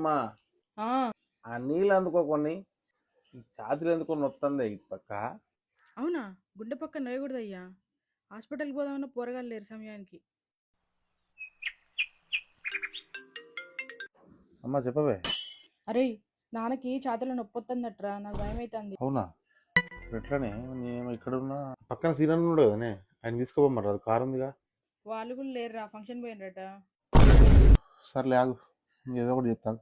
అమ్మా ఆ ఆ నీళ్ళు అందుకోకొని ఈ ఛాతీలు ఎందుకొని వస్తుంది ఇటు పక్క. అవునా? గుండె పక్క నొయ్యకూడదయ్యా. హాస్పిటల్కి పోదామన్న పోరగాళ్ళు లేరు సమయానికి. అమ్మా చెప్పవే. అరే నాన్నకి ఛాతీలో నొప్పి వస్తుందట్రా, నాకు భయం అవుతుంది. అవునా? ఎట్లనే నేను ఇక్కడ ఉన్న పక్కన సీరన్ ఉన్నాడు కదనే, ఆయన తీసుకోపోమన్నారు. అది కారు ఉందిగా. వాళ్ళు కూడా లేరురా, ఫంక్షన్ పోయినరట. సర్లే ఆగు, ఏదో ఒకటి చెప్తాను.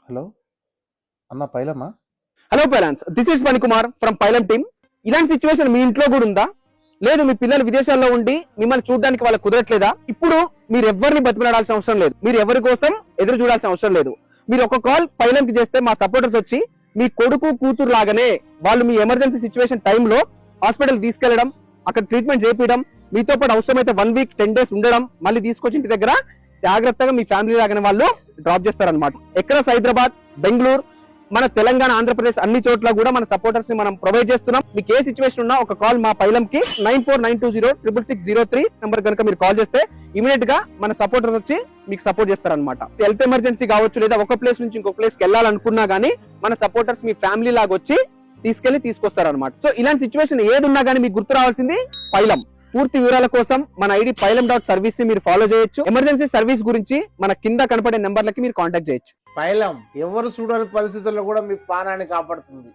హలో అన్న పైలమ్మా. Hello parents, this is Manikumar from Pailam team. ఇలాంటి సిచ్యువేషన్ మీ ఇంట్లో కూడా ఉందా? లేదు మీ పిల్లలు విదేశాల్లో ఉండి మిమ్మల్ని చూడడానికి వాళ్ళకి కుదరట్లేదా? ఇప్పుడు మీరు ఎవరిని బతిమలాడాల్సిన అవసరం లేదు, మీరు ఎవరి కోసం ఎదురు చూడాల్సిన అవసరం లేదు. మీరు ఒక కాల్ పైలం కి చేస్తే మా సపోర్టర్స్ వచ్చి మీ కొడుకు కూతురు లాగానే వాళ్ళు మీ ఎమర్జెన్సీ సిచ్యువేషన్ టైంలో హాస్పిటల్ తీసుకెళ్లడం, అక్కడ ట్రీట్మెంట్ చేయించడం, మీతో పాటు అవసరమైతే 1 వీక్ 10 days ఉండడం, మళ్ళీ తీసుకొచ్చి ఇంటి దగ్గర జాగ్రత్తగా మీ ఫ్యామిలీ లాగానే వాళ్ళు డ్రాప్ చేస్తారనమాట. ఎక్కడ హైదరాబాద్, బెంగళూరు, మన తెలంగాణ, ఆంధ్రప్రదేశ్ అన్ని చోట్ల కూడా మన సపోర్టర్స్ ని మనం ప్రొవైడ్ చేస్తున్నాం. మీకు ఏ సిచ్యువేషన్ ఉన్నా ఒక కాల్ మా పైలం కి 9492066603 నెంబర్ కనుక మీరు కాల్ చేస్తే ఇమీడియట్ గా మన సపోర్టర్స్ వచ్చి మీకు సపోర్ట్ చేస్తారనమాట. హెల్త్ ఎమర్జెన్సీ కావచ్చు, లేదా ఒక ప్లేస్ నుంచి ఇంకో ప్లేస్ కి వెళ్ళాలనుకున్నా గానీ మన సపోర్టర్స్ మీ ఫ్యామిలీ లాగా వచ్చి తీసుకొస్తారనమాట. సో ఇలాంటి సిచ్యువేషన్ ఏది ఉన్నా గానీ మీకు గుర్తు రావాల్సింది పైలం. పూర్తి వివరాల కోసం మన ఐడి pailam.service ని మీరు ఫాలో చేయొచ్చు. ఎమర్జెన్సీ సర్వీస్ గురించి మన కింద కనపడే నెంబర్లకి మీరు కాంటాక్ట్ చేయొచ్చు. పైలం ఎవరు చూడని పరిస్థితుల్లో కూడా మీ ప్రాణాన్ని కాపాడుతుంది.